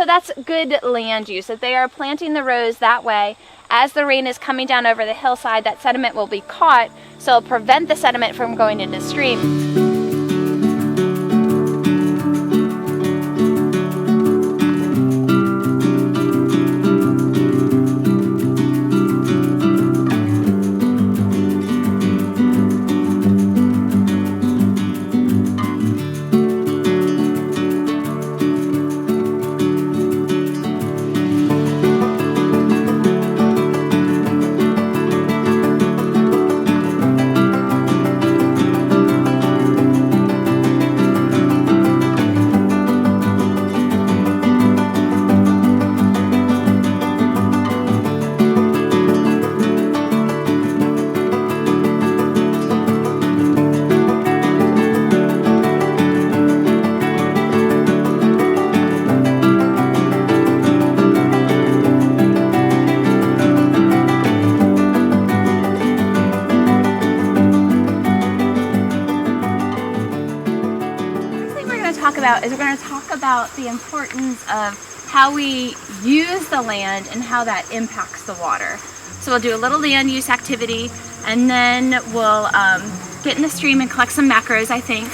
So that's good land use, that they are planting the rows that way. As the rain is coming down over the hillside, that sediment will be caught, so it'll prevent the sediment from going into the stream. We're going to talk about the importance of how we use the land and how that impacts the water. So we'll do a little land use activity, and then we'll get in the stream and collect some macros, I think,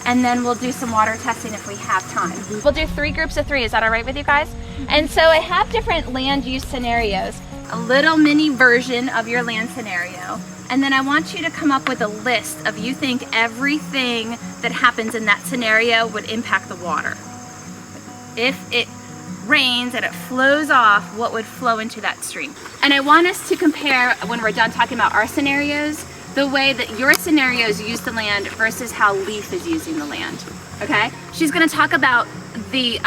and then we'll do some water testing if we have time. We'll do 3 groups of 3. Is that all right with you guys? And so I have different land use scenarios, a little mini version of your land scenario. And then I want you to come up with a list of you think everything that happens in that scenario would impact the water. If it rains and it flows off, what would flow into that stream? And I want us to compare, when we're done talking about our scenarios, the way that your scenarios use the land versus how L.E.A.F is using the land, okay? She's gonna talk about the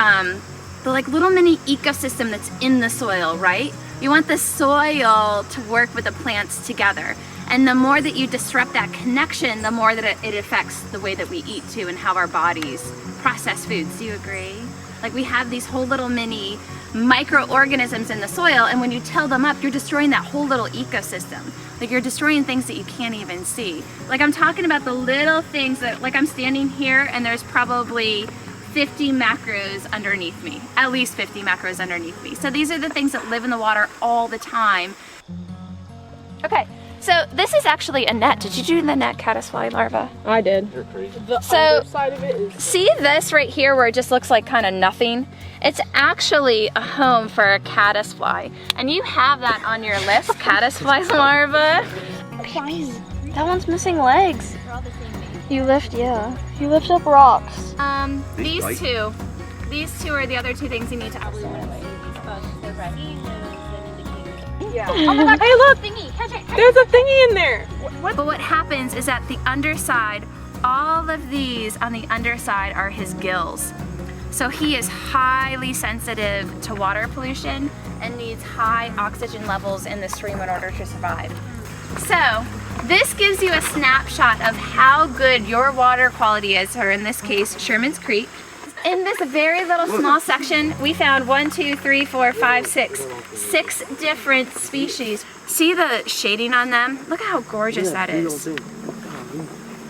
like little mini ecosystem that's in the soil, right? You want the soil to work with the plants together. And the more that you disrupt that connection, the more that it affects the way that we eat too and how our bodies process foods. Do you agree? Like, we have these whole little mini microorganisms in the soil, and when you till them up, you're destroying that whole little ecosystem. Like, you're destroying things that you can't even see. Like, I'm talking about the little things that, like, I'm standing here and there's probably 50 macros underneath me, at least 50 macros underneath me. So these are the things that live in the water all the time. Okay. So this is actually a net. Did you do the net caddisfly larva? I did. You're crazy. The underside of it is... See this right here where it just looks like kind of nothing? It's actually a home for a caddisfly. And you have that on your list, caddisfly larva. That one's missing legs. You lift up rocks. These two are the other 2 things you need to Yeah. Oh my God, hey look! Thingy. Catch it. There's a thingy in there! But what happens is that the underside, all of these on the underside are his gills. So he is highly sensitive to water pollution and needs high oxygen levels in the stream in order to survive. So this gives you a snapshot of how good your water quality is, or in this case, Sherman's Creek. In this very little small section, we found 6 different species. See the shading on them? Look how gorgeous that is.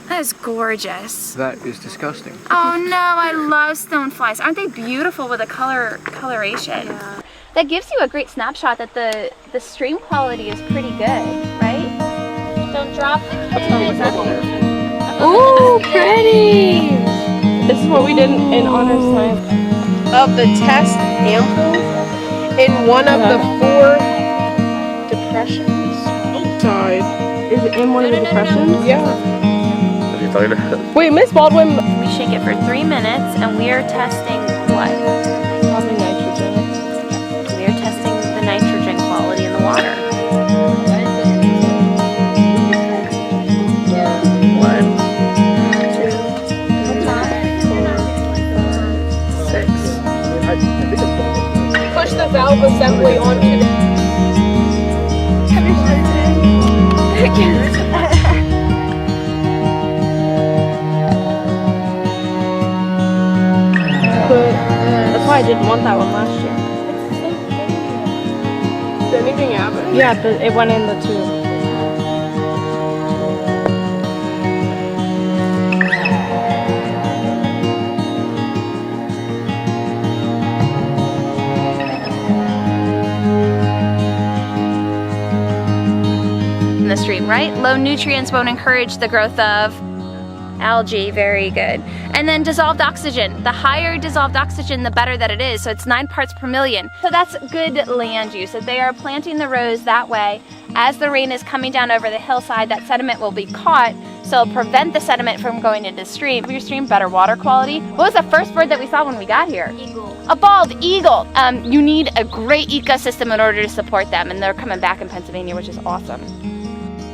That is gorgeous. That is disgusting. Oh no, I love stoneflies. Aren't they beautiful with the coloration? Yeah. That gives you a great snapshot that the stream quality is pretty good, right? Don't drop the kids. Ooh, pretty! This is what we did in honor science. Of the test samples, in one of the 4 depressions. Outside. Is it in one of the depressions? Yeah. What are you talking about? Wait, Miss Baldwin. We shake it for 3 minutes and we are testing what? Probably nitrogen. We are testing the nitrogen quality in the water. 1, 2, 3, 4, 5, 6. Push the valve assembly onto the... That's why I didn't want that one last year. Did anything happen? Yeah, it went in the tube. stream, right? Low nutrients won't encourage the growth of algae. Very good. And then dissolved oxygen. The higher dissolved oxygen, the better that it is. So it's 9 parts per million. So that's good land use. So they are planting the rows that way. As the rain is coming down over the hillside, that sediment will be caught, so it'll prevent the sediment from going into the stream. Your stream, better water quality. What was the first bird that we saw when we got here? Eagle. A bald eagle. You need a great ecosystem in order to support them, and they're coming back in Pennsylvania, which is awesome.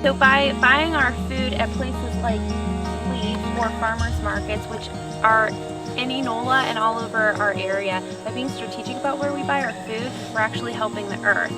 So by buying our food at places like L.E.A.F or farmers markets, which are in Enola and all over our area, by being strategic about where we buy our food, we're actually helping the earth.